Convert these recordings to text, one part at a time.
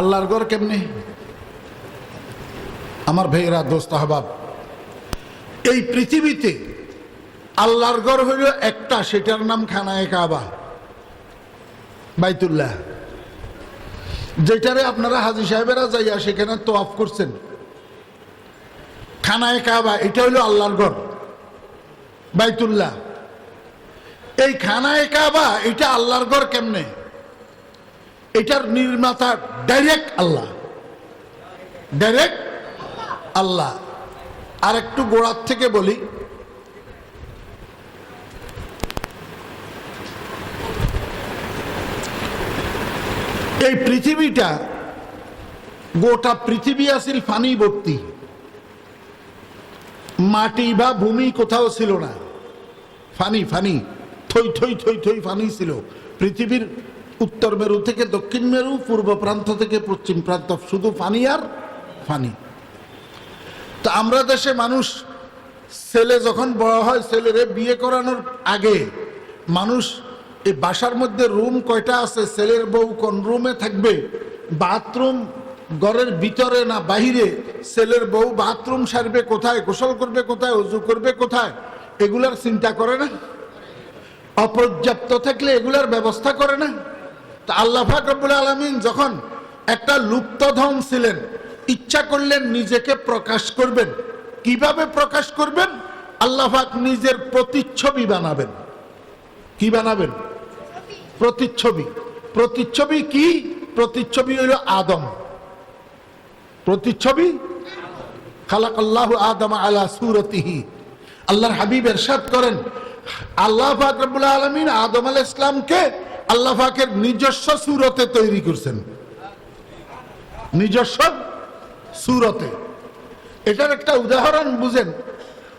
আল্লাহর ঘর কেমনে? আমার ভাইয়েরা, দোস্ত আহবাব, এই পৃথিবীতে আল্লাহর ঘর হইল একটা, সেটার নাম খানায়ে কাবা, বাইতুল্লাহ, যেটারে আপনারা হাজী সাহেবেরা যাইয়া সেখানে তোয়াফ করছেন। খানায়ে কাবা এটা হইল আল্লাহর ঘর, বাইতুল্লাহ। এই খানায়ে কাবা এটা আল্লাহর ঘর কেমনে? এটার নির্মাতা ডাইরেক্ট আল্লাহ, ডাইরেক্ট আল্লাহ। আর একটু গোড়ার থেকে বলি, এই পৃথিবীটা, গোটা পৃথিবী আছিল পানি ভর্তি, মাটি বা ভূমি কোথাও ছিল না, ফানি ফানি, থই থই থই থই ফানি ছিল। পৃথিবীর উত্তর মেরু থেকে দক্ষিণ মেরু, পূর্ব প্রান্ত থেকে পশ্চিম প্রান্ত, শুধু ফানি আর ফানি। তো আমরা দেশে মানুষ, ছেলে যখন বড় হয়, ছেলেরে বিয়ে করানোর আগে মানুষ এই বাসার মধ্যে রুম কয়টা আছে, ছেলের বউ কোন রুমে থাকবে, বাথরুম ঘরের ভিতরে না বাহিরে, ছেলের বউ বাথরুম সারবে কোথায়, গোসল করবে কোথায়, ওযু করবে কোথায়, এগুলার চিন্তা করে না? অপর্যাপ্ত থাকলে এগুলার ব্যবস্থা করে না? তা আল্লাহ পাক রব্বুল আলামিন যখন একটা লুপ্তধন ছিলেন, ইচ্ছা করলেন নিজেকে প্রকাশ করবেন। কিভাবে প্রকাশ করবেন? আল্লাহ পাক নিজের প্রতিচ্ছবি বানাবেন। কি বানাবেন? প্রতিচ্ছবি। প্রতিচ্ছবি কি? প্রতিচ্ছবি হইল আদম। প্রতিচ্ছবি খালাকাল্লাহু আদম আলা সূরাতিহি। আল্লাহর হাবিব ইরশাদ করেন, আল্লাহ পাক রব্বুল আলামিন আদম আলাইহিস সালামকে আল্লাহ পাকের নিজস্ব সূরতে তৈরি করছেন, নিজস্ব সূরতে। এটার একটা উদাহরণ বুঝেন,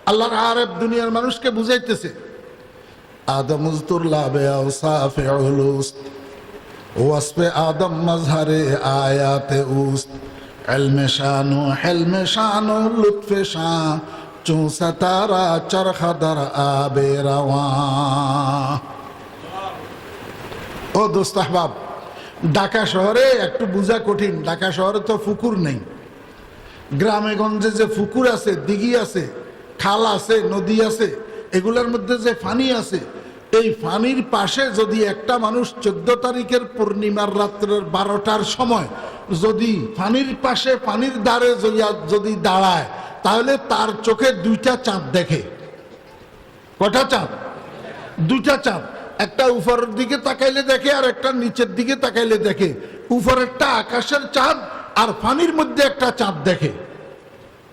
আল্লাহর আরব দুনিয়ার মানুষকে বুঝাইতেছে, আদম উযতুর লাবে আওসাফে উলুস ওয়াসফে আদম মাজহারে আয়াতে উস্ত ইলমে শানু হিলমে শানু লুৎফে শান চু সাতারা চরখাদার আবে রওয়া। ও দোস্ত আহবাব, ঢাকা শহরে একটু বোঝা কঠিন, ঢাকা শহরে তো পুকুর নেই। গ্রামে গঞ্জে যে পুকুর আছে, দিঘি আছে, খাল আছে, নদী আছে, এগুলোর মধ্যে যে পানি আছে, এই পানির পাশে যদি একটা মানুষ 14 তারিখের পূর্ণিমার রাত্রের 12টার সময় যদি পানির পাশে, পানির ধারে যদি দাঁড়ায়, তাহলে তার চোখে দুইটা চাঁদ দেখে। কটা চাঁদ? দুইটা চাঁদ। একটা উপরের দিকে তাকাইলে দেখে, আর একটা নিচের দিকে তাকাইলে দেখে। উপরেরটা আকাশের চাঁদ, আর পানির মধ্যে একটা চাঁদ দেখে।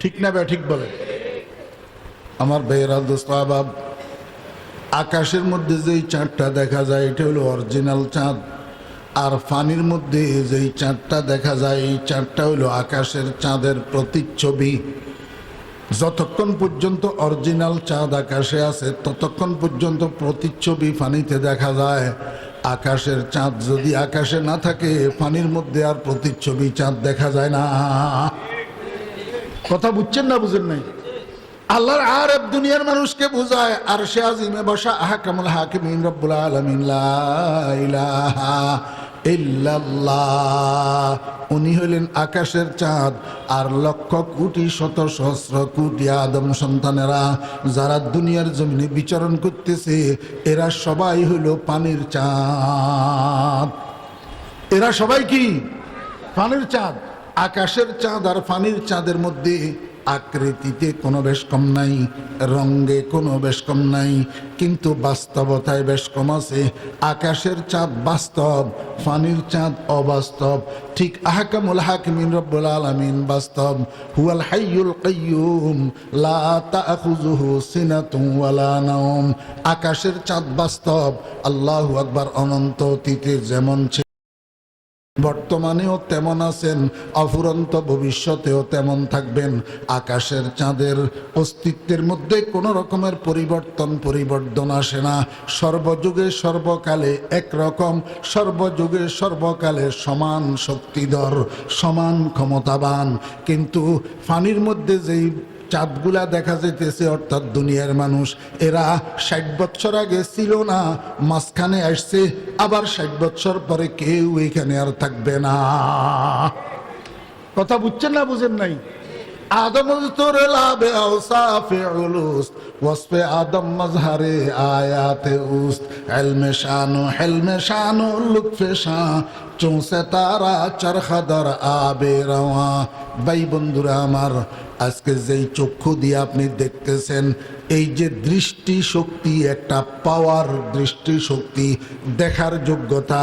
ঠিক না বে ঠিক বলে? আমার ভাইয়েরা, দোস্ত আহবাব, আকাশের মধ্যে যেই চাঁদটা দেখা যায় এটা হলো অরিজিনাল চাঁদ, আর পানির মধ্যে যেই চাঁদটা দেখা যায় এই চাঁদটা হলো আকাশের চাঁদের প্রতিচ্ছবি। যতক্ষণ পর্যন্ত অরিজিনাল চাঁদ আকাশে আছে ততক্ষণ পর্যন্ত প্রতিচ্ছবি পানিতে দেখা যায়। আকাশের চাঁদ যদি আকাশে না থাকে, পানির মধ্যে আর প্রতিচ্ছবি চাঁদ দেখা যায় না। কথা বুঝছেন না বুঝেন নাই? আল্লাহর আরব দুনিয়ার মানুষকে বুঝায়, আরশে আজিমে বসা আহকামুল হাকিমিন রব্বুল আলামিন লা ইলাহা ইল্লাল্লাহ, উনি হইলেন আকাশের চাঁদ। আর লক্ষ কোটি শত সহস্র কোটি আদম সন্তানেরা যারা দুনিয়ার জমিনে বিচরণ করতেছে, এরা সবাই হইল পানির চাঁদ। এরা সবাই কি? পানির চাঁদ। আকাশের চাঁদ আর পানির চাঁদের মধ্যে আকৃতিতে কোনো বেশ কম নাই, রঙে কোনো বেশ কম নাই, কিন্তু বাস্তবতায় বেশ কম আছে। আকাশের চাঁদ বাস্তব, পানির চাঁদ অবাস্তব। ঠিক আহকামুল হাকিমিন রব্বুল আলামিন বাস্তব। হুয়াল হাইয়ুল কাইয়্যুম লা তাখুযুহু সিনাতুন ওয়ালা নাওম। আকাশের চাঁদ বাস্তব। আল্লাহু আকবার। অনন্ত অতীতে যেমন বর্তমানেও তেমন আছেন, অফুরন্ত ভবিষ্যতেও তেমন থাকবেন। আকাশের চাঁদের অস্তিত্বের মধ্যে কোনো রকমের পরিবর্তন আসে না। সর্বযুগে সর্বকালে একরকম, সর্বযুগে সর্বকালে সমান শক্তিধর, সমান ক্ষমতাবান। কিন্তু পানির মধ্যে যেই চাঁদগুলা দেখা যেতেছে, অর্থাৎ দুনিয়ার মানুষ, এরা 60 বছর আগে ছিল না, মাঝখানে আসছে, আবার 60 বছর পরে কেউ এখানে আর থাকবে না। কথা বুঝছেন না বুঝেন নাই? আদম উজতুর লাবে আওসাফে উলুস ওয়াসফে আদম মজহারে আয়াতে উস্ত ইলমে শানু হিলমে শানু লুৎফে শান চৌসে তারা চরখদর আবে রওয়া। ভাই বন্ধুরা আমার, আজকে যেই চক্ষু দিয়ে আপনি দেখতেছেন, এই যে দৃষ্টি শক্তি, একটা পাওয়ার দৃষ্টি শক্তি, দেখার যোগ্যতা,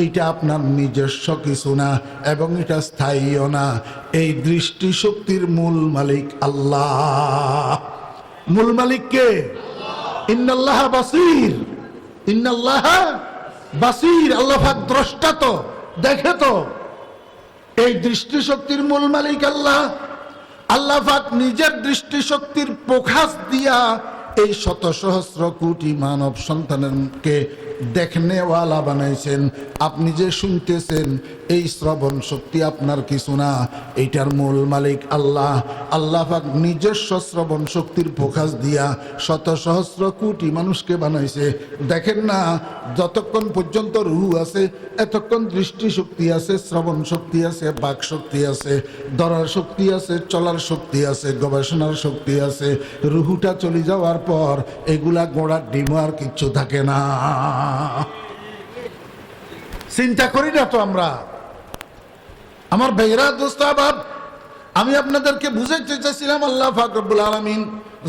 এটা আপনার নিজস্ব কিছু না এবং এটা স্থায়ীও না। এই দৃষ্টি শক্তির মূল মালিক আল্লাহ। মূল মালিক কে? ইন্নাল্লাহ বাসীর, ইন্নাল্লাহ বাসীর। আল্লাহ পাক দ্রষ্টা, তো দেখে তো। এই দৃষ্টি শক্তির মূল মালিক আল্লাহ। আল্লাহ পাক নিজের দৃষ্টি শক্তির প্রকাশ দিয়া এই শত সহস্র কোটি মানব সন্তানকে দেখনেওয়ালা বানাইছেন। আপনি যে শুনতেছেন, এই শ্রবণ শক্তি আপনার কিছু না, এইটার মূল মালিক আল্লাহ। আল্লাহ পাক নিজস্ব শ্রবণ শক্তির প্রকাশ দিয়া শত সহস্র কোটি মানুষকে বানাইছে। দেখেন না, যতক্ষণ পর্যন্ত রুহ আছে এতক্ষণ দৃষ্টি শক্তি আছে, শ্রবণ শক্তি আছে, বাক শক্তি আছে, ধরার শক্তি আছে, চলার শক্তি আছে, গবেষণার শক্তি আছে। রুহুটা চলে যাওয়ার পর এগুলা গোড়ার ডিমো আর কিচ্ছু থাকে না। চিন্তা করি না তো আমরা? আমার ভাইরা, দোস্ত, আবার আমি আপনাদেরকে বুঝাইতে চাইছিলাম, আল্লাহ পাক রব্বুল আলামিন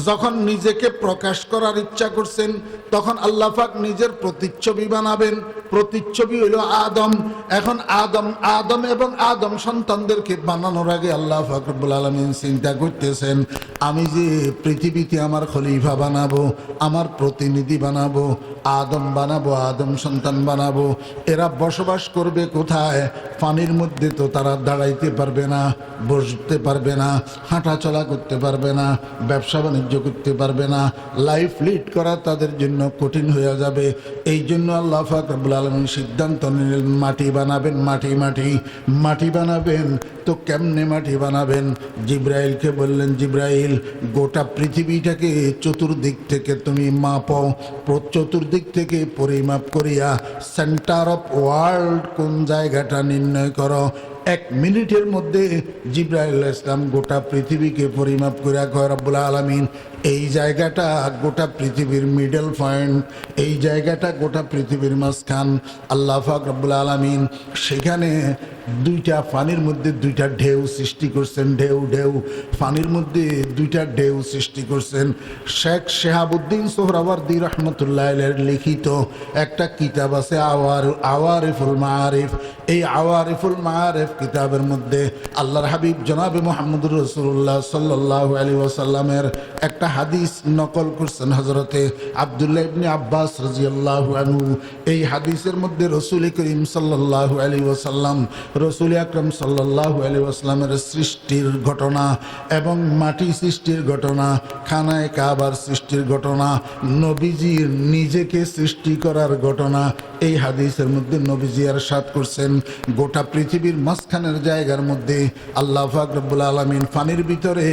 যখন নিজেকে প্রকাশ করার ইচ্ছা করছেন, তখন আল্লাহ পাক নিজের প্রতিচ্ছবি বানাবেন। প্রতিচ্ছবি হইল আদম। এখন আদম এবং আদম সন্তানদেরকে বানানোর আগে আল্লাহ পাক রব্বুল আলামিন চিন্তা করতেছেন, আমি যে পৃথিবীতে আমার খলিফা বানাবো, আমার প্রতিনিধি বানাবো, আদম বানাবো, আদম সন্তান বানাবো, এরা বসবাস করবে কোথায়? পানির মধ্যে তো তারা দাঁড়াইতে পারবে না, বসতে পারবে না, হাঁটা চলা করতে পারবে না, ব্যবসা বাণিজ্য করতে পারবে না, লাইফ লিড করা তাদের জন্য কঠিন হয়ে যাবে। এই জন্য আল্লাহ পাক রব্বুল আলামিন সিদ্ধান্ত নিলেন, মাটি বানাবেন। মাটি বানাবেন। তো কেমনে মাটি বানাবেন? জিব্রাইলকে বললেন, জিব্রাইল, গোটা পৃথিবীটাকে চতুর্দিক থেকে তুমি মাপো, চতুর্দিক থেকে পরিমাপ করিয়া সেন্টার অফ ওয়ার্ল্ড কোন জায়গাটা নির্ণয় করো। 1 মিনিটের মধ্যে জিব্রাইল আলাইহিস সালাম গোটা পৃথিবীকে পরিমাপ করে কয়, রব্বুল আলামিন, এই জায়গাটা গোটা পৃথিবীর মিডল পয়েন্ট, এই জায়গাটা গোটা পৃথিবীর মাঝখান। আল্লাহ পাক রব্বুল আলামিন সেখানে দুইটা পানির মধ্যে দুইটা ঢেউ সৃষ্টি করছেন। ঢেউ পানির মধ্যে দুইটা ঢেউ সৃষ্টি করছেন। শেখ শেহাবুদ্দিন সোহরাওয়ার্দী রহমতুল্লাহ আলাইহির লিখিত একটা কিতাব আছে, আওয়ারিফুল মাআরিফ। এই আওয়ারিফুল মাআরিফ কিতাবের মধ্যে আল্লাহর হাবিব জনাবে মুহাম্মদুর রাসূলুল্লাহ সাল্লাল্লাহু আলাইহি ওয়াসাল্লামের একটা হাদিস নকল করছেন হযরতে আব্দুল্লাহ ইবনে আব্বাস রাদিয়াল্লাহু আনহু। এই হাদিসের মধ্যে রাসূল করিম সাল্লাল্লাহু আলাইহি ওয়াসাল্লাম, রাসূল আকরাম সাল্লাল্লাহু আলাইহি ওয়াসাল্লামের সৃষ্টির ঘটনা এবং মাটি সৃষ্টির ঘটনা, খানায়ে কাবার সৃষ্টির ঘটনা, নবীজির নিজেকে সৃষ্টি করার ঘটনা, এই হাদিসের মধ্যে নবীজি ইরশাদ করছেন, গোটা পৃথিবীর মাঝখানের জায়গার মধ্যে আল্লাহ পাক রব্বুল আলামিন পানির ভিতরে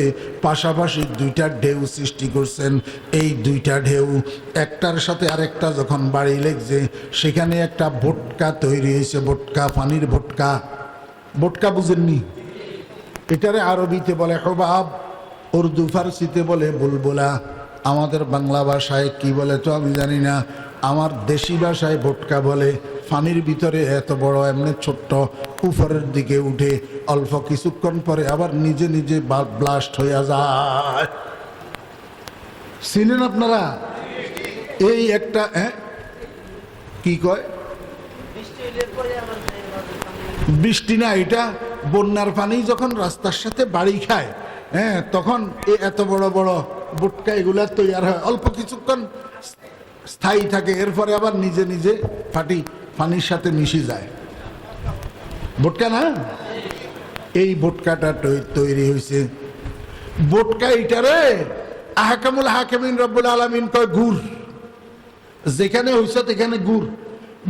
পাশাপাশি দুইটা ঢেউ সৃষ্টি করছেন। এই দুইটা ঢেউ একটার সাথে আরেকটা যখন বাড়ি লেগছে, সেখানে একটা ভটকা তৈরি হয়েছে। ভটকা, পানির ভটকা। ভটকা বুঝেননি? এটারে আরবিতে বলে হুবাব, উর্দু ফার্সিতে বলে বুলবুলা, আমাদের বাংলা ভাষায় কি বলে তো আমি জানি না। আমার দেশি ভাষায় ভটকা বলে। পানির ভিতরে এত বড়, এমনি ছোট্ট, উপরের দিকে উঠে অল্প কিছুক্ষণ পরে আবার নিজে নিজে ব্লাস্ট হয়ে যায়। চিনেন আপনারা? এই একটা কি কয়, বৃষ্টি না, এটা বন্যার পানি যখন রাস্তার সাথে বাড়ি খায়, তখন এত বড় বড় ভটকা এগুলা তৈরি হয়, অল্প কিছুক্ষণ স্থায়ী থাকে, এরপরে আবার নিজে নিজে পানির সাথে মিশে যায়। ভটকা না? এই ভটকাটা তৈরি হয়েছে। ভটকা এটারে আহকামুল হাকিমিন রব্বুল আলামিন কয় গুড়। যেখানে হয়েছে সেখানে গুড়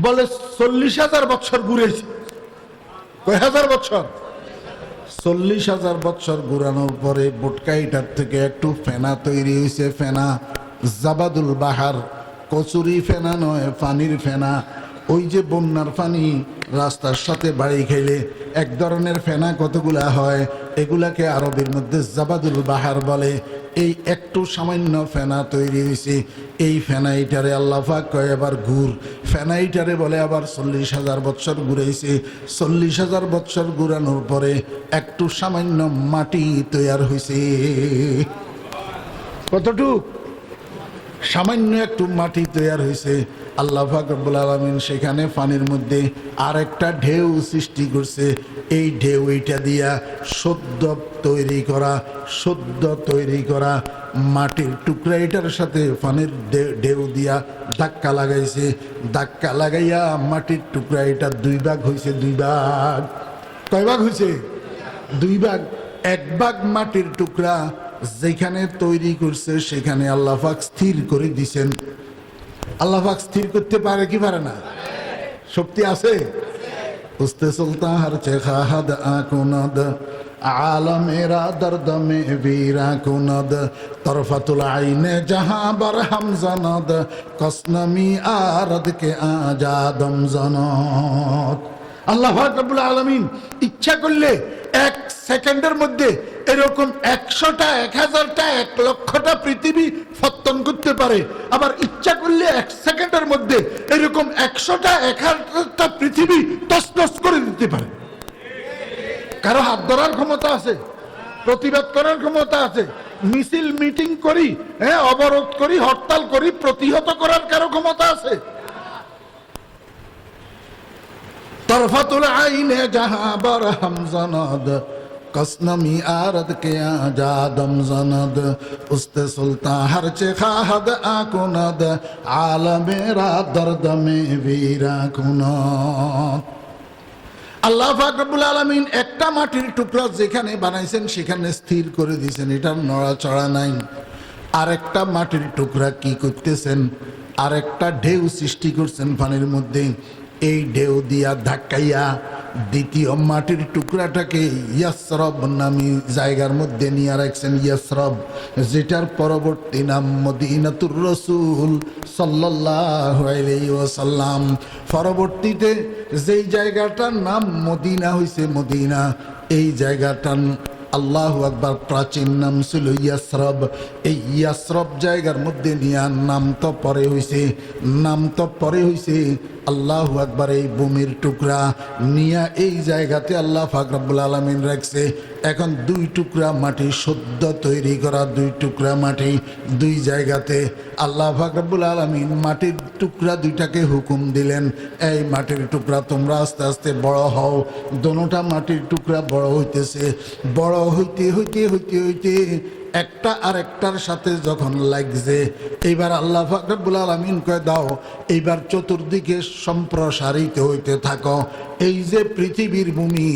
বলে। 40,000 বছর ঘুরেছে। কয় হাজার বছর? 40,000 বছর ঘুরানোর পরে ভটকা এটার থেকে একটু ফেনা তৈরি হয়েছে। ফেনা জাবাদুল বাহার, কচুরি ফেনা নয়, পানির ফেনা। ওই যে বন্যার পানি রাস্তার সাথে বাড়ি খেলে এক ধরনের ফেনা কতগুলা হয়, এগুলাকে আরবের মধ্যে জাবাদুল বাহার বলে। এই একটু সামান্য ফেনা তৈরি হয়েছে, এই ফেনাইটারে আল্লাহ পাক কয় এবার ঘুর। ফেনাইটারে বলে আবার 40,000 বৎসর ঘুরাইছে। 40,000 বৎসর ঘুরানোর পরে একটু সামান্য মাটি তৈরি হয়েছে। কতটুক? সামান্য একটু মাটি তৈরি হয়েছে। আল্লাহ পাক রব্বুল আলামিন সেখানে পানির মধ্যে আরেকটা ঢেউ সৃষ্টি করছে। এই ঢেউ এইটা দিয়া সদ্য তৈরি করা মাটির টুকরা এটার সাথে পানির ঢেউ দিয়া ধাক্কা লাগাইছে। ধাক্কা লাগাইয়া মাটির টুকরা এটা 2 ভাগ হয়েছে। 2 ভাগ। কয় ভাগ হয়েছে? 2 ভাগ। 1 ভাগ মাটির টুকরা যেখানে তৈরি করছে সেখানে আল্লাহ পাক স্থির করে দিছেন। আল্লাহ পাক স্থির করতে পারে কি পারে না? শক্তি আছে। উস্তে সুলতান হর চেখাহাদ আকুনাদ আলমেরা দর্দ মে বীরা কুনদ তরফাতুল আইনে জাহাঁ বরহম জানদ কসনমি আরদ কে আজাদম জানত। আল্লাহ রাব্বুল আলামিন ইচ্ছা করলে 1 সেকেন্ডের মধ্যে এরকম 100টা 1000টা 1 লক্ষটা পৃথিবী ফত্তন করতে পারে। আবার ইচ্ছা করলে 1 সেকেন্ডের মধ্যে এরকম 100টা 1000টা পৃথিবী তছনছ করে দিতে পারে। কারো হাত ধরার ক্ষমতা আছে, প্রতিবাদ করার ক্ষমতা আছে, মিছিল মিটিং করি, অবরোধ করি, হরতাল করি, প্রতিহত করার কারো ক্ষমতা আছে? তরফাতুল আইনে জাহাঁ বরহম জানদ কসনমি আরদ কে আজাদম জানদ উস্তে সুলতান হর চেখাহাদ আকুনদ আলমেরা দর্দ মে বীরা কুনদ। আল্লাহ পাক রব্বুল আলামিন একটা মাটির টুকরা যেখানে বানাইছেন সেখানে স্থির করে দিয়েছেন, এটার নড়াচড়া নাই। আরেকটা মাটির টুকরা কি করতেছেন? আরেকটা ঢেউ সৃষ্টি করছেন পানির মধ্যে। এই ঢেউ দিয়া ধাক্কাইয়া দ্বিতীয় মাটির টুকরাটাকে ইয়াসরব নামী জায়গার মধ্যে নিয়ে রাখছেন। ইয়াসরব, যেটার পরবর্তী নাম মদিনাতুর রাসূল সাল্লাল্লাহু আলাইহি ওয়াসাল্লাম। পরবর্তীতে যেই জায়গাটার নাম মদিনা হইছে, মদিনা, এই জায়গাটার আল্লাহু আকবার প্রাচীন নাম ছিল ইয়াসরব। এই ইয়াসরব জায়গার মধ্যে নিয়ে নাম তো পরে হইছে আল্লাহু আকবার। এই ভূমির টুকরা নিয়া এই জায়গাতে আল্লাহ পাক রব্বুল আলামিন রাখছে। এখন 2 টুকরা মাটি, সদ্য তৈরি করা 2 টুকরা মাটি 2 জায়গাতে। আল্লাহ পাক রব্বুল আলামিন মাটির টুকরা 2টাকে হুকুম দিলেন, এই মাটির টুকরা তোমরা আস্তে আস্তে বড় হও। দোনোটা মাটির টুকরা বড় হইতেছে। বড় হইতে হইতে হইতে হইতে একটা আরেকটার সাথে যখন লাগছে, এইবার আল্লাহ পাক রব্বুল আলামিন কয় দাও এইবার চতুর্দিকে সম্প্রসারিত হইতে থাকো। এই যে পৃথিবীর ভূমি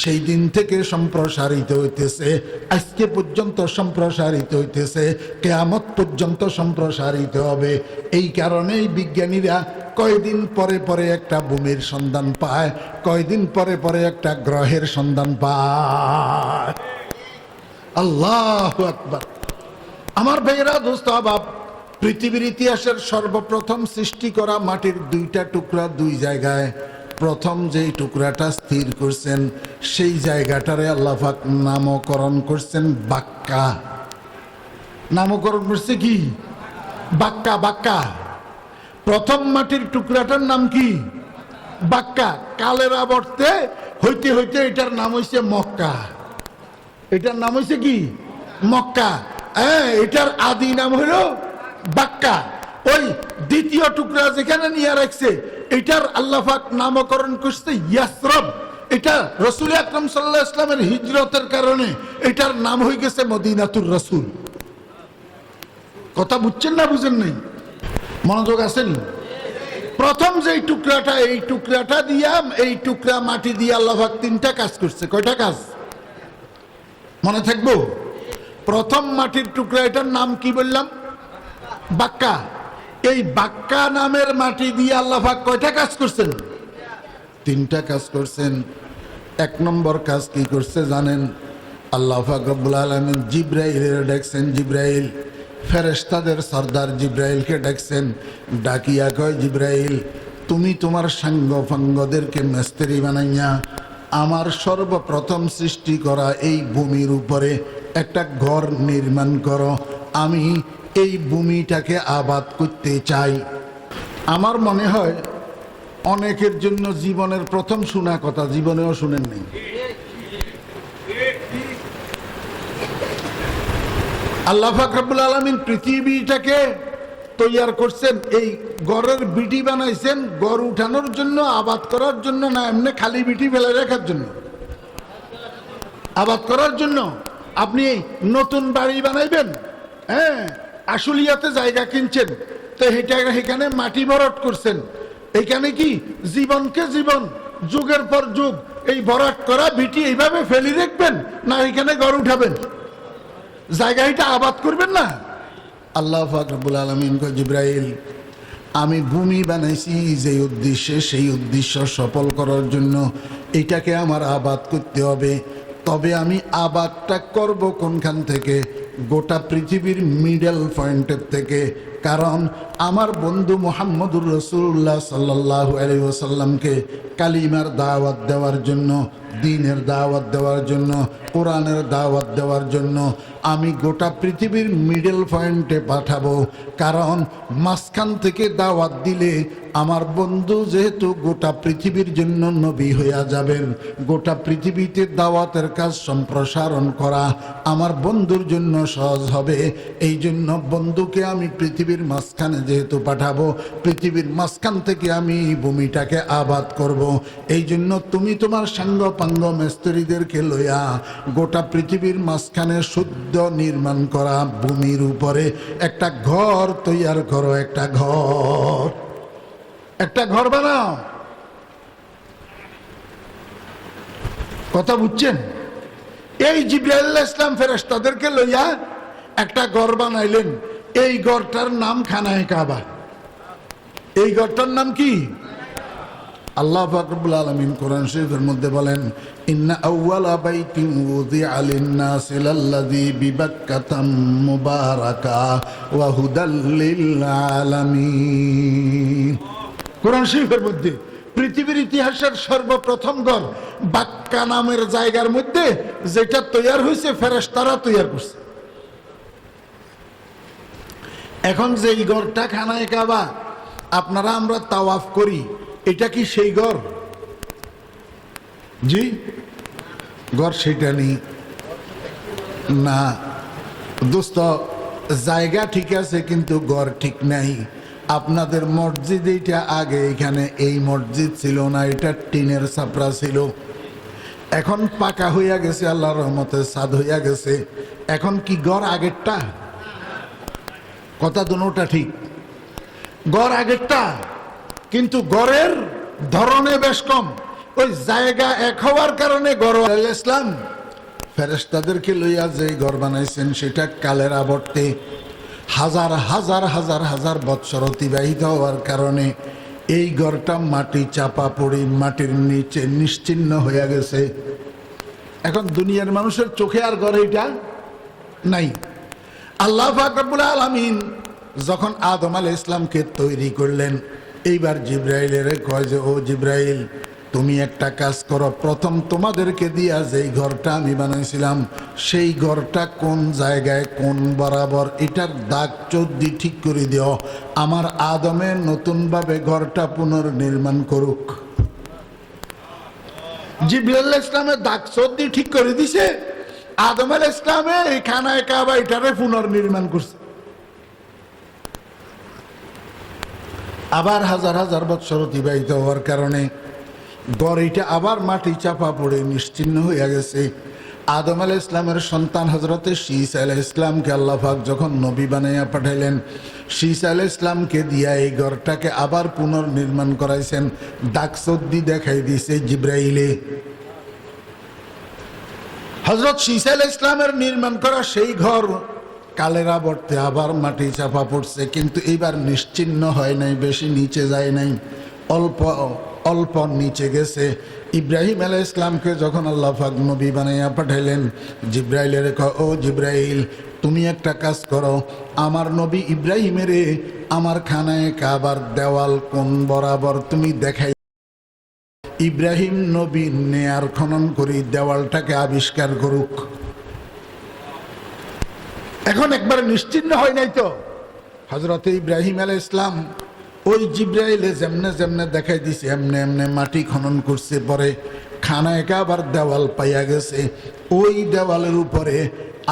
সেই দিন থেকে সম্প্রসারিত হইতেছে, আজকে পর্যন্ত সম্প্রসারিত হইতেছে, কিয়ামত পর্যন্ত সম্প্রসারিত হবে। এই কারণেই বিজ্ঞানীরা কয়দিন পরে পরে একটা ভূমির সন্ধান পায়, কয়দিন পরে পরে একটা গ্রহের সন্ধান পায়। আল্লাহু আকবার। আমার ভাইয়েরা, দোস্ত আহবাব, পৃথিবীর ইতিহাসের সর্বপ্রথম সৃষ্টি করা মাটির 2টা টুকরা 2 জায়গায়। প্রথম যেই টুকরাটা স্থির করছেন সেই জায়গাটারে আল্লাহ পাক নামকরণ করছেন বাক্কা। নামকরণ করছে কি? বাক্কা। বাক্কা। প্রথম মাটির টুকরাটার নাম কি? বাক্কা। কালের আবর্তে হইতে হইতে এটার নাম হইছে মক্কা। এটার নাম হইছে কি? মক্কা। এটার আদি নাম হলো বাক্কা। ওই দ্বিতীয় টুকরা যেখানে নিয়ে রাখছে এটার আল্লাহ পাক নামকরণ করছে ইয়াসরব। এটা রাসূল আকরাম সাল্লাল্লাহু আলাইহি ওয়াসাল্লামের হিজরতের কারণে এটার নাম হয়ে গেছে মদিনাতুর রাসূল। কথা বুঝছেন না বুঝেন নাই? মনোযোগ আছেন? প্রথম যেই টুকরাটা, এই টুকরাটা দিয়া, এই টুকরা মাটি দিয়ে আল্লাহ পাক 3টা কাজ করছে। কয়টা কাজ মনে থাকবো? প্রথম মাটির টুকরা, এটার নাম কি বললাম? বাক্কা। এই বাক্কা নামের মাটি দিয়ে আল্লাহ পাক কয়টা কাজ করছেন? 3টা কাজ করছেন। 1 নম্বর কাজ কি করছে জানেন? আল্লাহ পাক রব্বুল আলামিন জিবরাইলের ডাকছেন। জিবরাইল, ফেরেশতাদের সর্দার জিবরাইলকে ডাকছেন। ডাকিয়া কয়, জিবরাইল তুমি তোমার সাঙ্গ ফাঙ্গদেরকে মিস্ত্রি বানাইয়া আমার সর্বপ্রথম সৃষ্টি করা এই ভূমির উপরে একটা ঘর নির্মাণ করো, আমি এই ভূমিটাকে আবাদ করতে চাই। আমার মনে হয় অনেকের জন্য জীবনের প্রথম শোনা কথা, জীবনেও শুনেন নাই। আল্লাহ পাক রব্বুল আলামিন পৃথিবীটাকে তৈয়ার করছেন, এই গড়ের বিটি বানাইছেন গড় উঠানোর জন্য, আবাদ করার জন্য না, এমনি খালি বিটি ফেলে রাখার জন্য? আবাদ করার জন্য। আপনি নতুন বাড়ি বানাইবেন, হ্যাঁ, আশুলিয়াতে জায়গা কিনছেন, তো এখানে মাটি ভরাট করছেন, এখানে কি জীবনকে জীবন, যুগের পর যুগ এই ভরাট করা বিটি এইভাবে ফেলি রাখবেন, না এখানে ঘর উঠাবেন? জায়গাটা আবাদ করবেন না? আল্লাহ পাক রব্বুল আলামিন কয়, জিবরাইল, আমি ভূমি বানাইছি যে উদ্দেশ্যে, সেই উদ্দেশ্য সফল করার জন্য এটাকে আমার আবাদ করতে হবে। তবে আমি আবাদটা করব কোনখান থেকে? গোটা পৃথিবীর মিডল পয়েন্টের থেকে। কারণ আমার বন্ধু মুহাম্মদুর রাসূলুল্লাহ সাল্লাল্লাহু আলাইহি ওয়াসাল্লামকে কালিমার দাওয়াত দেওয়ার জন্য, দ্বীনের দাওয়াত দেওয়ার জন্য, কোরআনের দাওয়াত দেওয়ার জন্য আমি গোটা পৃথিবীর মিডল পয়েন্টে পাঠাবো। কারণ মাঝখান থেকে দাওয়াত দিলে আমার বন্ধু যেহেতু গোটা পৃথিবীর জন্য নবী হইয়া যাবেন, গোটা পৃথিবীতে দাওয়াতের কাজ সম্প্রসারণ করা আমার বন্ধুর জন্য সহজ হবে। এই জন্য বন্ধুকে আমি পৃথিবীর মাঝখানে যেহেতু পাঠাবো, পৃথিবীর মাঝখান থেকে আমি ভূমিটাকে আবাদ করব। এই জন্য তুমি তোমার সাঙ্গ পাঙ্গ মিস্ত্রিদেরকে লইয়া গোটা পৃথিবীর মাঝখানে শুদ্ধ নির্মাণ করা ভূমির উপরে একটা ঘর তৈয়ার করো, একটা ঘর, একটা ঘর বানাও। কথা বুঝছেন? এই জিবরাইল আলাইহিস সালাম ফেরেশতাদেরকে লইয়া একটা ঘর বানাইলেন। এই ঘরটার নাম খানায়ে কাবা। এই ঘরটার নাম কি? আল্লাহ পাক রব্বুল আলামিন কোরআন শরীফের মধ্যে বলেন, ইন্না আউওয়ালা বাইতিন উযিআ লিন-নাসি লাল্লাযী বিবাক্কাতা মুবারাকা ওয়া হুদাল লিল আলামিন। কোরআন শরীফের মধ্যে পৃথিবীর ইতিহাসের সর্বপ্রথম ঘর বাক্কা নামের জায়গার মধ্যে, যেটা তৈয়ার হয়েছে ফেরেশতারা তৈয়ার করছে। এখন যেই ঘরটা খানায়ে কাবা আপনারা আমরা তাওয়াফ করি, এটা কি সেই ঘর? জি, ঘর সেটা নেই না দোস্ত, জায়গা ঠিক আছে কিন্তু ঘর ঠিক নাই। আপনাদের মসজিদ এইটা আগে এখানে এই মসজিদ ছিল না, এটা টিনের ছাপরা ছিল, এখন পাকা হইয়া গেছে, আল্লাহর রহমতে ছাদ হইয়া গেছে। এখন কি ঘর আগেরটা? কথা দুটোটা ঠিক, ঘর আগেরটা, কিন্তু ঘরের ধরনে বেশ কম। ওই জায়গা এক হওয়ার কারণে ঘর ইসলাম ফেরেশতাদেরকে লইয়া যে ঘর বানাইছেন সেটা কালের আবর্তে হাজার হাজার হাজার হাজার বৎসর অতিবাহিত হওয়ার কারণে এই ঘরটা মাটি চাপা পড়ে মাটির নিচে নিশ্চিহ্ন হয়ে গেছে। এখন দুনিয়ার মানুষের চোখে আর ঘর এটা নাই। আল্লাহ পাক রব্বুল আলামিন যখন আদম আলাইহিস সালামকে তৈরি করলেন, এইবার জিবরাইলের কয় যে, ও জিবরাইল, তুমি একটা কাজ করো, প্রথম তোমাদেরকে দিয়া যেই ঘরটা আমি বানাইছিলাম সেই ঘরটা কোন জায়গায় কোন বরাবর এটার দাগ চৌদ্দি ঠিক করে দিও, আমার আদমের নতুনভাবে ঘরটা পুনর্নির্মাণ করুক। জিবরাইল আলাইহিস সালামের দাগ চৌদ্দি ঠিক করে দিছে, আদম আলাইহিস সালামে এই খানায়ে কাবা এটারে পুনর্নির্মাণ করছে। আবার হাজার হাজার বৎসর অতিবাহিত হওয়ার কারণে গড়িটা আবার মাটি চাপা পড়ে নিশ্চিহ্ন হয়ে গেছে। আদম আলাইহিস সালামের সন্তান হযরতে ঈসা আলাইহিস সালামকে আল্লাহ পাক যখন নবী বানাইয়া পাঠাইলেন, ঈসা আলাইহিস সালামকে দিয়া এই ঘরটাকে আবার পুনর্নির্মাণ করাইছেন। দাগসদ্দি দেখাই দিয়েছে জিবরাইলে। হযরত ঈসা আলাইহিস সালামের নির্মাণ করা সেই ঘর কালের আবর্তে আবার মাটি চাপা পড়ছে, কিন্তু এবার নিশ্চিহ্ন হয় নাই, বেশি নিচে যায় নাই, অল্প অল্প নিচে গেছে। ইব্রাহিম আলাইহিস সালামকে যখন আল্লাহ পাক নবী বানাইয়া পাঠাইলেন, জিবরাইলের কয়, ও জিবরাইল, তুমি একটা কাজ করো, আমার নবী ইব্রাহিমের আমার খানায়ে কাবার দেওয়াল কোন বরাবর তুমি দেখাই। ইব্রাহিম নবী নেয়ার খনন করি দেওয়ালটাকে আবিষ্কার করুক। এখন একবারে নিশ্চিন্ন হয় নাই তো? হযরত ইব্রাহিম আলাইহিস সালাম ওই জিব্রাইলে যেমনে যেমনে দেখাই দিছে এমনে এমনে মাটি খনন করছে, পরে খানায় কাবার দেওয়াল পাইয়া গেছে। ওই দেওয়ালের উপরে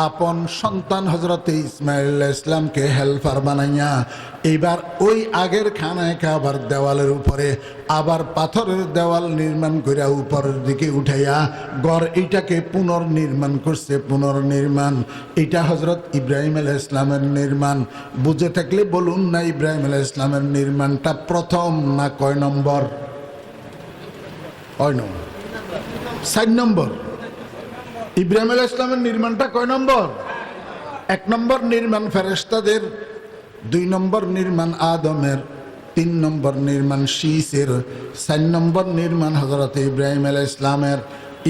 আপন সন্তান হযরতে ইসমাঈল আলাইহিস সালামকে হেল্পার বানাইয়া এবার ওই আগের খানায় কাবার দেওয়ালের উপরে আবার পাথরের দেওয়াল নির্মাণ করে উপরের দিকে উঠাইয়া গড় এইটাকে পুনর্নির্মাণ করছে। পুনর্নির্মাণ এটা হযরত ইব্রাহিম আলাইহিস সালামের নির্মাণ। বুঝে থাকলে বলুন না, ইব্রাহিম আলাইহিস সালামের নির্মাণটা প্রথম না কয় নম্বর? 4 নম্বর। ইব্রাহিম আলাইহিস সালামের নির্মাণটা কয় নম্বর? 1 নম্বর নির্মাণ ফেরেশতাদের, 2 নম্বর নির্মাণ আদমের, 3 নম্বর নির্মাণ শীসের, 4 নম্বর নির্মাণ হযরত ইব্রাহিম আলাইহিস সালামের।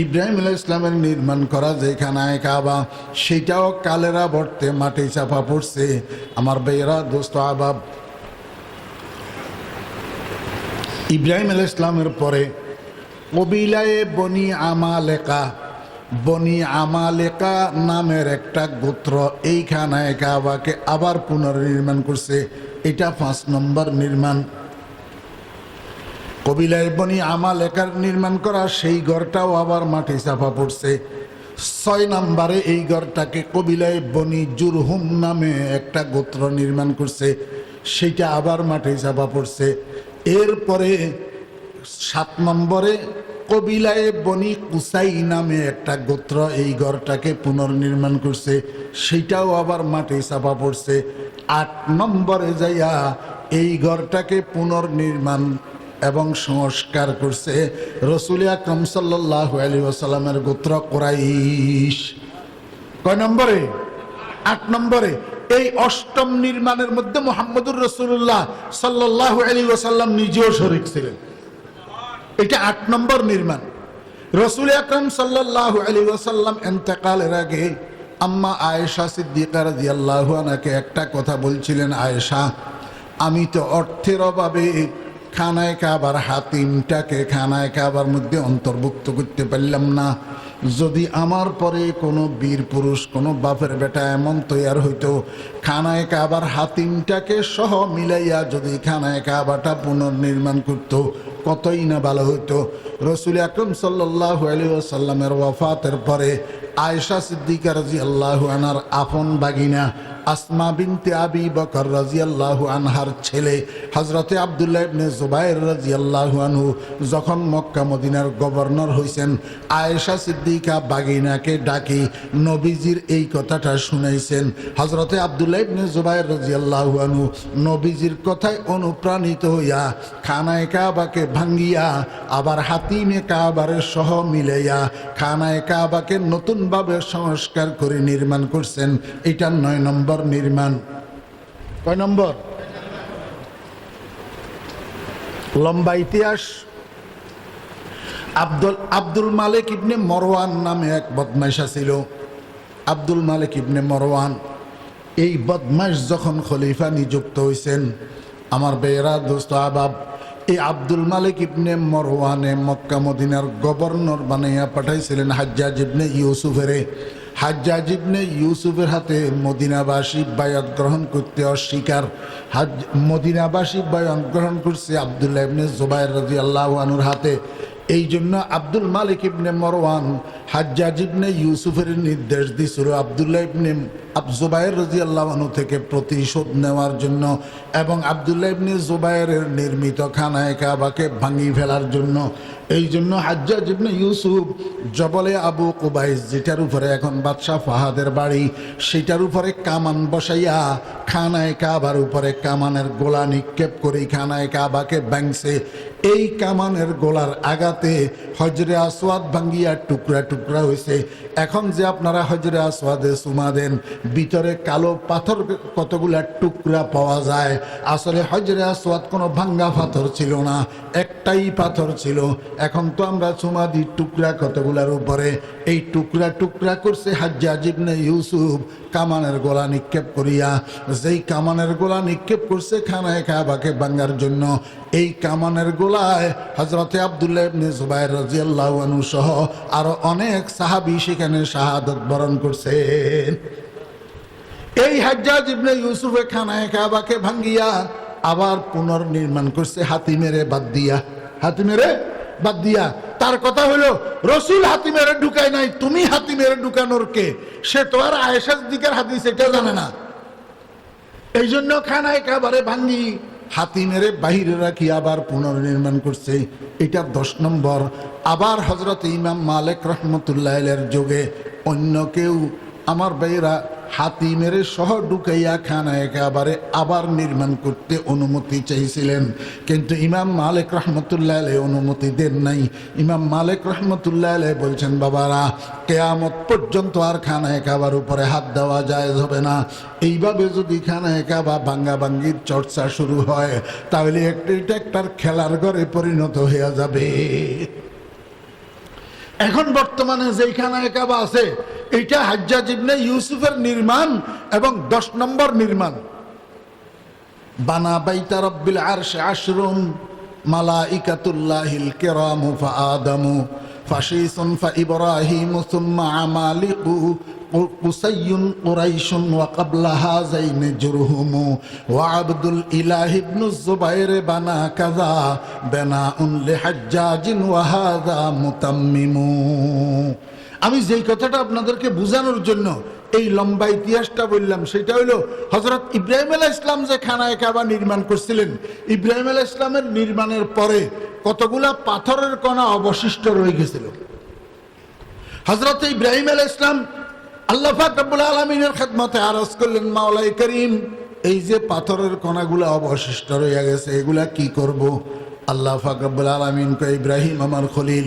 ইব্রাহিম আলাইহিস সালামের নির্মাণ করা যে খানায় কাবা সেটাও কালেরা বর্তে মাটি চাপা পড়ছে। আমার ভাইয়েরা, দোস্ত আহবাব, ইব্রাহিম আলাইহিস সালামের পরে কবিলায়ে বনি আমালেকা, বনি আমালেকা নামের একটা গোত্র এই খানায় কাবাকে আবার পুনর্নির্মাণ করছে। এটা 5 নম্বর নির্মাণ। কবিলায় বনি আমালেকার নির্মাণ করা সেই ঘরটাও আবার মাটি চাপা পড়ছে। 6 নম্বরে এই ঘরটাকে কবিলায় বনি জুরহুম নামে একটা গোত্র নির্মাণ করছে, সেটা আবার মাটি চাপা পড়ছে। এরপরে 7 নম্বরে কবিলায়ে বনি কুসাই নামে একটা গোত্র এই ঘরটাকে পুনর্নির্মাণ করছে, সেটাও আবার মাটি চাপা পড়ছে। 8 নম্বরে যাইয়া এই ঘরটাকে পুনর্নির্মাণ এবং সংস্কার করছে রাসূল আকরাম সাল্লাল্লাহু আলাইহি ওয়াসাল্লামের গোত্র কুরাইশ। কয় নম্বরে? 8 নম্বরে। এই 8ম নির্মাণের মধ্যে মুহাম্মদুর রাসূলুল্লাহ সাল্লাল্লাহু আলাইহি ওয়াসাল্লাম নিজেও শরীক ছিলেন। এটা 8 নম্বর নির্মাণ। রাসূল আকরাম সাল্লাল্লাহু আলাইহি ওয়াসাল্লাম ইন্তেকালের আগে আম্মা আয়েশা সিদ্দিকা রাদিয়াল্লাহু আনহাকে একটা কথা বলছিলেন, আয়েশা, আমি তো অর্থের অভাবে খানায় কাবার হাতিমটাকে খানায় কাবার মধ্যে অন্তর্ভুক্ত করতে পারলাম না। যদি আমার পরে কোনো বীর পুরুষ, কোনো বাপের বেটা এমন তৈয়ার হইতো, খানায় কাবার হাতিমটাকে সহ মিলাইয়া যদি খানায় কাবাটা পুনর্নির্মাণ করত, কতই না ভালো হইতো। রাসূল আকরাম সাল্লাল্লাহু আলাইহি ওয়াসাল্লামের ওয়াফাতের পরে আয়েশা সিদ্দিকা রাদিয়াল্লাহু আনহার আপন বাগিনা আসমা বিনতে আবি বকর রাদিয়াল্লাহু আনহার ছেলে হযরতে আব্দুল্লাহ ইবনে জুবায়ের রাদিয়াল্লাহু আনহু যখন মক্কা মদিনার গভর্নর হইছেন, আয়েশা সিদ্দিকা বাগিনাকে ডাকি নবীজির এই কথাটা শুনাইছেন। হযরতে আব্দুল্লাহ ইবনে জুবায়ের রাদিয়াল্লাহু আনহু নবীজির কথায় অনুপ্রাণিত হইয়া খানায় কাবাকে ভাঙ্গিয়া আবার হাতিমে কাবারের সহ মিলাইয়া খানায় কাবাকে নতুনভাবে সংস্কার করে নির্মাণ করছেন। এটা 9 নম্বর নির্মাণ। কয় নম্বর? লম্বা ইতিহাস। আব্দুল মালিক ইবনে মরওয়ান নামে এক বদমাইশ ছিল। আব্দুল মালিক ইবনে মরওয়ান এই বদমাইশ যখন খলিফা নিযুক্ত হয়েছেন, আমার বেয়েরা দোস্ত আহবাব, এই আব্দুল মালিক ইবনে মরওয়ানে মক্কা মদিনার গভর্নর বানাইয়া পাঠাইছিলেন হাজ্জাজ ইবনে ইউসুফেরে। হাজ্জাজ ইবনে ইউসুফের হাতে মদিনাবাসী বায়াত গ্রহণ করতে অস্বীকার। মদিনাবাসী বায়াত গ্রহণ করছে আব্দুল্লাহ ইবনে জুবায়ের রাদিয়াল্লাহু আনহুর হাতে। এই জন্য আব্দুল মালিক ইবনে মরওয়ান হাজ্জাজ ইবনে ইউসুফের নির্দেশ দিয়েছিল আব্দুল্লাহ ইবনে জুবায়ের রাদিয়াল্লাহু আনহু থেকে প্রতিশোধ নেওয়ার জন্য এবং আব্দুল্লাহ ইবনে জুবায়েরের নির্মিত খানায় কাবাকে ভাঙিয়ে ফেলার জন্য। এই জন্য হাজ্জাজ ইবনে ইউসুফ জবলে আবু কুবাইস, যেটার উপরে এখন বাদশাহ ফাহাদের বাড়ি, সেটার উপরে কামান বসাইয়া খানায় কাবার উপরে কামানের গোলা নিক্ষেপ করে খানায় কাবাকে ভাঙছে। এই কামানের গোলার আঘাতে হজরে আসওয়াদ ভাঙ্গিয়া টুকরা টুকরা হয়েছে। এখন যে আপনারা হজরে আসওয়াদে চুমা দেন, ভিতরে কালো পাথর কতগুলা টুকরা পাওয়া যায়। আসলে হজরে আসওয়াদ কোনো ভাঙ্গা পাথর ছিল না, একটাই পাথর ছিল। এখন তো আমরা চুমা দিই টুকরা কতগুলার উপরে, এই টুকরা টুকরা করছে হাজ্জাজ ইবনে ইউসুফ কামানের গোলা নিক্ষেপ করিয়া। যেই কামানের গোলা নিক্ষেপ করছে খানায়ে কাবাকে ভাঙার জন্য, এই কামানের গোলায় হযরতে আব্দুল্লাহ ইবনে জুবায়ের রাদিয়াল্লাহু আনহু সহ আরো অনেক সাহাবী সেখানে শাহাদাত বরণ করছেন। এই হাজ্জাজ ইবনে ইউসুফে খানায়ে কাবাকে ভাঙ্গিয়া আবার পুনর্নির্মাণ করছে হাতি মেরে বাদ দিয়া, হাতি মেরে বাদ দিয়া। তার কথা হলো রসুল হাতি মেরে ঢুকায় নাই, তুমি হাতি মেরে ঢুকানোর কে? সে তো আর আয়েশা সিদ্দিকার হাদিস এটা জানে না। এই জন্য খানায়ে কাবারে ভাঙ্গি হাতি মেরে বাহিরে রাখি আবার পুনর্নির্মাণ করছে। এটা 10 নম্বর। আবার হযরত ইমাম মালিক রাহমাতুল্লাহ আলাইহির যুগে অন্য কেউ আমার ভাইরা হাতি মেরে সহ ঢুকাইয়া খানায়ে কাবারে আবার নির্মাণ করতে অনুমতি চাইছিলেন, কিন্তু ইমাম মালিক রহমতুল্লাহ আলাইহি অনুমতি দেন নাই। ইমাম মালিক রহমতুল্লাহ আলাইহি বলছেন, বাবারা কিয়ামত পর্যন্ত আর খানায়ে কাবার উপরে হাত দেওয়া জায়েজ হবে না। এইভাবে যদি খানায়ে কাবা ভাঙ্গাভাঙ্গির চর্চা শুরু হয় তাহলে এটা একটা খেলার ঘরে পরিণত হয়ে যাবে। এখন বর্তমানে যেই খানায়ে কাবা আছে এটা হাজ্জাজ ইবনে ইউসুফের নির্মাণ এবং 10 নম্বর নির্মাণ। বানা বাইতা রব্বিল আরশি আশরুন মালাইকাতুল্লাহিল কিরামু ফাআদামু ফাশীসুন ফাইব্রাহিমু সুম্মা আমালিকু কুসাইয়ুন কুরাইশুন ওয়া ক্বাবলা হাযাইন জুরহুমু ওয়া আবদুল ইলাহ ইবনু যুবাইর বানা কাযা বানাউন লিহাজ্জাজিন ওয়া হাযা মুতাম্মিমু। আমি যেই কথাটা আপনাদেরকে বোঝানোর জন্য এই লম্বা ইতিহাসটা বললাম সেটা হলো হযরত ইব্রাহিম আলাইহিস সালাম যে খানায়ে কাবা নির্মাণ করছিলেন, ইব্রাহিম আলাইহিস সালামের নির্মাণের পরে কতগুলা পাথরের কণা অবশিষ্ট রয়ে গেছিল। হযরত ইব্রাহিম আলাইহিস সালাম আল্লাহ পাক রব্বুল আলামিনের খেদমতে আরজ করলেন, মাওলাই করিম এই যে পাথরের কণাগুলা অবশিষ্ট রয়ে গেছে এগুলা কি করব? আল্লাহ পাক রব্বুল আলামিন কয়, ইব্রাহিম আমার খলিল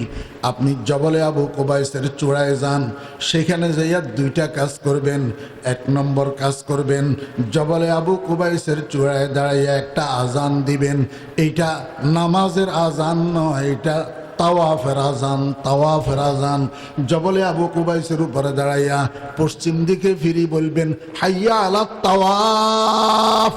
আপনি জবলে আবু কুবাইসের চূড়ায় যান, সেখানে যাইয়া 2টা কাজ করবেন। 1 নম্বর কাজ করবেন, জবলে আবু কুবাইসের চূড়ায় দাঁড়াইয়া একটা আজান দিবেন। এইটা নামাজের আজান নয়, এটা তাওয়াফের আজান, তাওয়াফের আজান। জবলে আবু কুবাইসের উপরে দাঁড়াইয়া পশ্চিম দিকে ফিরি বলবেন হাইয়া আলাত তাওয়াফ।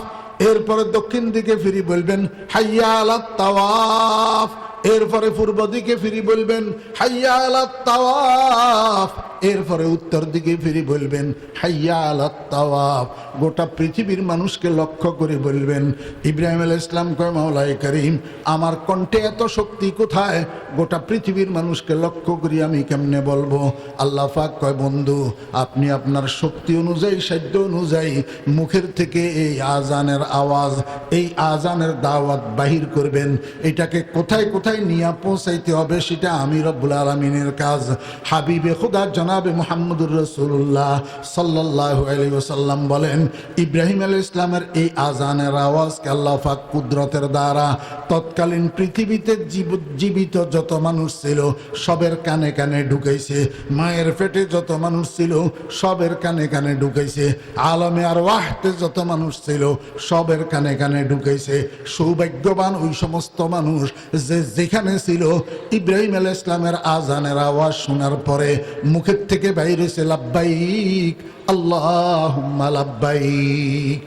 এরপরে দক্ষিণ দিকে ফিরি বলবেন হাইয়া আলাত তাওয়াফ। এরপরে পূর্ব দিকে ফিরি বলবেন হাইয়া আলাত তাওয়াফ। এরপরে উত্তর দিকে ফিরি বলবেন হাইয়া আলাত তাওয়াফ। গোটা পৃথিবীর মানুষকে লক্ষ্য করে বলবেন। ইব্রাহিম আলাইহিস সালাম কয়, মাওলাই করিম আমার কণ্ঠে এত শক্তি কোথায়? গোটা পৃথিবীর মানুষকে লক্ষ্য করি আমি কেমনে বলবো? আল্লাহ পাক কয়, বন্ধু আপনি আপনার শক্তি অনুযায়ী সাধ্য অনুযায়ী মুখের থেকে এই আজানের আওয়াজ, এই আজানের দাওয়াত বাহির করবেন। এটাকে কোথায় কোথায় নিয়ে পৌঁছাইতে হবে সেটা আমি রব্বুল আলামিনের কাজ। হাবিবে খুদা জনাবে মুহাম্মদুর রাসূলুল্লাহ সাল্লাল্লাহু আলাইহি ওয়াসাল্লাম বলেন, ইব্রাহিম আলাইহিস সালামের এই আজানের আওয়াজকে আল্লাহ পাক কুদরতের দ্বারা তৎকালীন পৃথিবীতে জীবিত যত মানুষ ছিল সবের কানে কানে ঢুকাইছে। মায়ের পেটে যত মানুষ ছিল সবের কানে কানে ঢুকাইছে। আলমে আরওয়াহতে যত মানুষ ছিল সবের কানে কানে ঢুকাইছে। সৌভাগ্যবান ওই সমস্ত মানুষ যে যেখানে ছিল ইব্রাহিম আলাইহিস সালামের আজানের আওয়াজ শোনার পরে মুখের থেকে বাইরে হইছে লাব্বাইক আল্লাহুম্মা লাব্বাইক।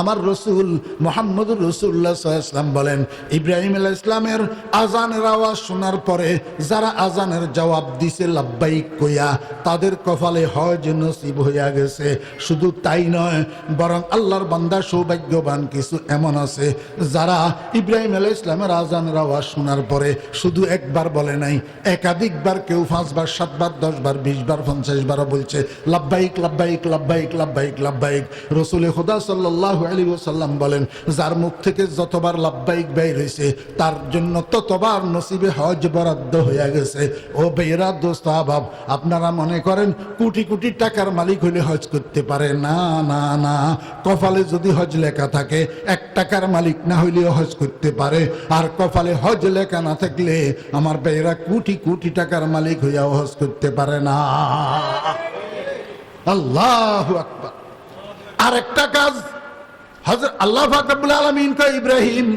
আমার রসুল মুহাম্মদুর রাসূলুল্লাহ সাল্লাল্লাহু আলাইহি ওয়াসাল্লাম বলেন, ইব্রাহিম আলাইহিস সালামের আজানের আওয়াজ শোনার পরে যারা আজানের জবাব দিছে লাব্বাইক কইয়া তাদের কপালে হজ নসিব হইয়া গেছে। শুধু তাই নয়, বরং আল্লাহর বান্দা সৌভাগ্যবান কিছু এমন আছে যারা ইব্রাহিম আলাইহিস সালামের আজানের আওয়াজ শোনার পরে শুধু একবার বলে নাই, একাধিকবার, কেউ 5 বার, 7 বার, 10 বার, 20 বার, 50 বারও বলছে লাব্বাইক লাব্বাইক লাব্বাইক লাব্বাইক লাব্বাইক। রাসূল খুদা সাল্লাল্লাহু আলাইহি ওয়াসাল্লাম বলেন, যার মুখ থেকে যতবার লাব্বাইক বের হইছে তার জন্য ততবার নসিবে হজ বরাদ্দ হয়ে গেছে। ও বেরা দোস্ত আহবাব, আপনারা মনে করেন কোটি কোটি টাকার মালিক হইলে হজ করতে পারে? না না না, কপালে যদি হজ লেখা থাকে 1 টাকার মালিক না হইলেও হজ করতে পারে। আর কপালে হজ লেখা না থাকলে আমার বেরা কোটি কোটি টাকার মালিক হইয়াও হজ করতে পারে না। আল্লাহু আকবার। আর একটা কাজ হযরত আল্লাহ পাক রব্বুল আলামিন কয়, ইব্রাহিম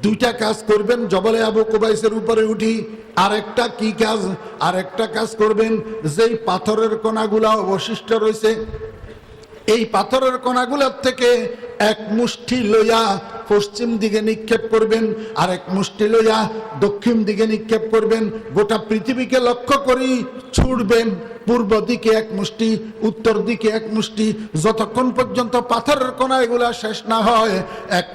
দুইটা কাজ করবেন জবলে আবু কুবাইসের উপরে উঠি। আরেকটা কি কাজ? আরেকটা কাজ করবেন, যেই পাথরের কণাগুলা অবশিষ্ট রয়েছে এই পাথরের কণাগুলোর থেকে এক মুষ্টি লইয়া পশ্চিম দিকে নিক্ষেপ করবেন, আর এক মুষ্টি লইয়া দক্ষিণ দিকে নিক্ষেপ করবেন। গোটা পৃথিবীকে লক্ষ্য করি ছুড়বেন। পূর্ব দিকে এক মুষ্টি, উত্তর দিকে এক মুষ্টি, যতক্ষণ পর্যন্ত পাথরের কণা এগুলা শেষ না হয় এক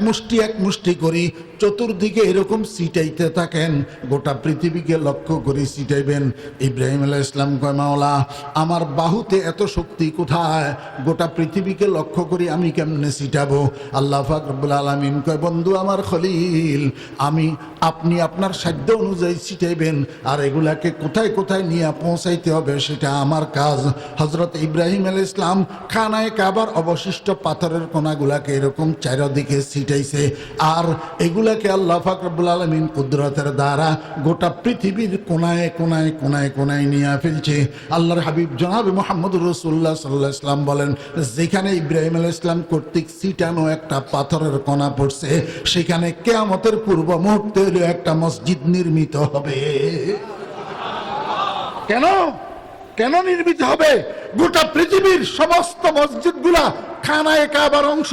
মুষ্টি করি চতুর্দিকে এরকম ছিটাইতে থাকেন। গোটা পৃথিবীকে লক্ষ্য করে ছিটাইবেন। ইব্রাহিম আলাইহিস সালাম কয়, মাওলা আমার বাহুতে এত শক্তি কোথায়? গোটা পৃথিবীকে লক্ষ্য করি আমি কেমনে ছিটাবো? আল্লাহ পাক রব্বুল আলামিন কয়, বন্ধু আমার খলিল, আপনি আপনার সাধ্য অনুযায়ী ছিটাইবেন, আর এগুলাকে কোথায় কোথায় নিয়ে পৌঁছাইতে হবে সেটা আমার কাজ। হযরত ইব্রাহিম আলাইহিস সালাম খানায়ে কাবার অবশিষ্ট পাথরের কণাগুলাকে এরকম চারিদিকে ছিটাইছে, আর এগুলাকে আল্লাহ পাক রব্বুল আলামিন কুদরতের দ্বারা গোটা পৃথিবীর কোনায় কোনায় কোনায় কোনায় নিয়ে ফেলছে। আল্লাহর হাবিব জনাব মুহাম্মদুর রাসূলুল্লাহ সাল্লাল্লাহু আলাইহি ওয়াসাল্লাম বলেন, যেখানে ইব্রাহিম আলাইহিস সালাম কর্তৃক ছিটানো একটা পাথরের কণা পড়ছে সেখানে কিয়ামতের পূর্ব মুহূর্তে একটা মসজিদ নির্মিত হবে। কেন কেন নির্মিত হবে? গোটা পৃথিবীর সমস্ত মসজিদগুলা খানায়ে কাবার অংশ।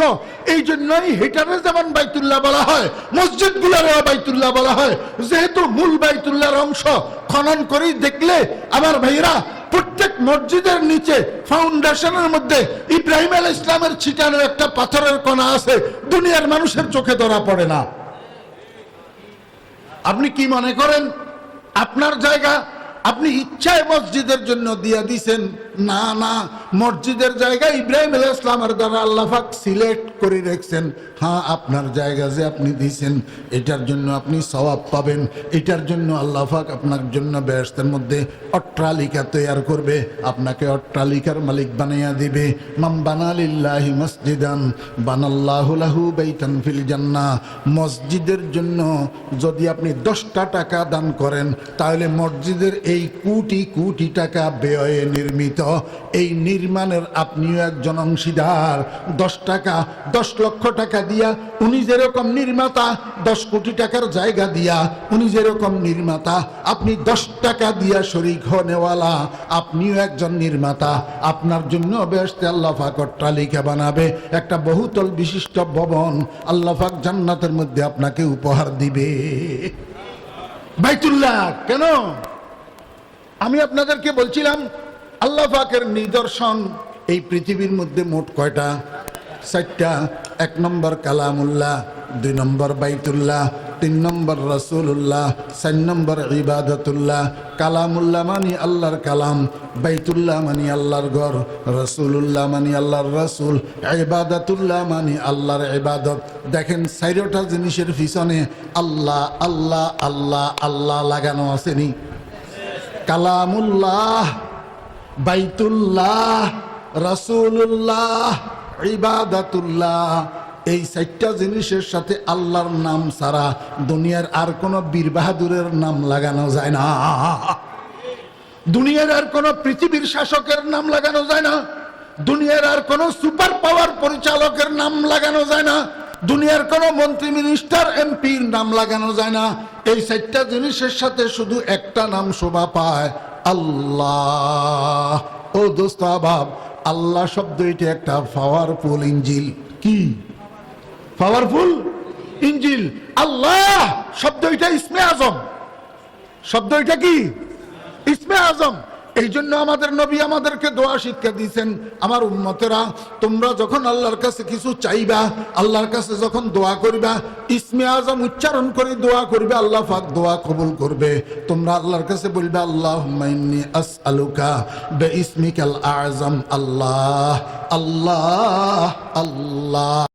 এই জন্যই হেটারে যেমন বাইতুল্লাহ বলা হয়, মসজিদগুলারও বাইতুল্লাহ বলা হয়, যেহেতু মূল বাইতুল্লাহর অংশ। খনন করেই দেখলে আমার ভাইরা, প্রত্যেক মসজিদের নিচে ফাউন্ডেশনের মধ্যে ইব্রাহিম আলাইহিস সালামের ছিটানো একটা পাথরের কণা আছে, দুনিয়ার মানুষের চোখে ধরা পড়ে না। আপনি কি মনে করেন আপনার জায়গা আপনি ইচ্ছায় মসজিদের জন্য দিয়া দিছেন? না না, মসজিদের জায়গা ইব্রাহিম আলাইহিস সালামের দ্বারা আল্লাহ পাক সিলেক্ট করে রেখেছেন। হ্যাঁ, আপনার জায়গা যে আপনি দিয়েছেন এটার জন্য আপনি সওয়াব পাবেন, এটার জন্য আল্লাহ পাক আপনার জন্য বেহেশতের মধ্যে অট্টালিকা তৈরি করবে, আপনাকে অট্টালিকার মালিক বানাইয়া দিবে। মান বানা লিল্লাহি মসজিদান বানাল্লাহু লাহু বাইতান ফিল জান্নাহ। মসজিদের জন্য যদি আপনি 10টা টাকা দান করেন তাহলে মসজিদের এই কোটি কোটি টাকা ব্যয়ে নির্মিত এই নির্মাণের আপনিও একজন অংশীদার। 10 টাকা 10 লক্ষ টাকা দিয়া উনি যেরকম নির্মাতা, 10 কোটি টাকার জায়গা দিয়া উনি যেরকম নির্মাতা, আপনি 10 টাকা দিয়া শরীক হনেওয়ালা, আপনিও একজন নির্মাতা। আপনার জন্য বেহেশতে আল্লাহ পাক অট্টালিকা বানাবে, একটা বহুতল বিশিষ্ট ভবন আল্লাহ পাক জান্নাতের মধ্যে আপনাকে উপহার দিবে। বাইতুল্লাহ কেন? আমি আপনাদেরকে বলছিলাম আল্লাহ পাকের নিদর্শন এই পৃথিবীর মধ্যে মোট কয়টা? 4টা। 1 নম্বর কালামুল্লাহ, 2 নম্বর বাইতুল্লাহ, 3 নম্বর রাসূলুল্লাহ, 4 নম্বর ইবাদতুল্লাহ। কালামুল্লাহ মানে আল্লাহর কালাম, বাইতুল্লাহ মানে আল্লাহর ঘর, রাসূলুল্লাহ মানে আল্লাহর রাসূল, ইবাদতুল্লাহ মানে আল্লাহর ইবাদত। দেখেন 4টা জিনিসের পিছনে আল্লাহ আল্লাহ আল্লাহ আল্লাহ লাগানো আসেনি? কালামুল্লাহ, বাইতুল্লাহ, রাসূলুল্লাহ, ইবাদাতুল্লাহ, এই 4টা জিনিসের সাথে আল্লাহর নাম ছাড়া দুনিয়ার আর কোন বীর বাহাদুরের নাম লাগানো যায় না। দুনিয়ার আর কোন পৃথিবীর শাসকের নাম লাগানো যায় না। দুনিয়ার আর কোন সুপার পাওয়ার পরিচালকের নাম লাগানো যায় না। দুনিয়ার কোন মন্ত্রী, মিনিস্টার, এমপির নাম লাগানো যায় না। এই 4টা জিনিসের সাথে শুধু একটা নাম শোভা পায়, আল্লাহ। ও দোস্ত আবাব, আল্লাহ শব্দ এটা একটা পাওয়ারফুল ইঞ্জিল। কি পাওয়ারফুল ইঞ্জিল? আল্লাহ শব্দ এটা ইসমে আজম। শব্দ এটা কি? ইসমে আজম। এই জন্য আমাদের নবী আমাদেরকে দোয়া শিক্ষা দিয়েছেন, আমার উম্মতেরা তোমরা যখন আল্লাহর কাছে কিছু চাইবা, আল্লাহর কাছে যখন দোয়া করবা, ইসমে আজম উচ্চারণ করে দোয়া করবে, আল্লাহ পাক দোয়া কবুল করবে। তোমরা আল্লাহর কাছে বলবে, আল্লাহুম্মা ইন্নী আসআলুকা বিইসমিকাল আযম। আল্লাহ আল্লাহ আল্লাহ।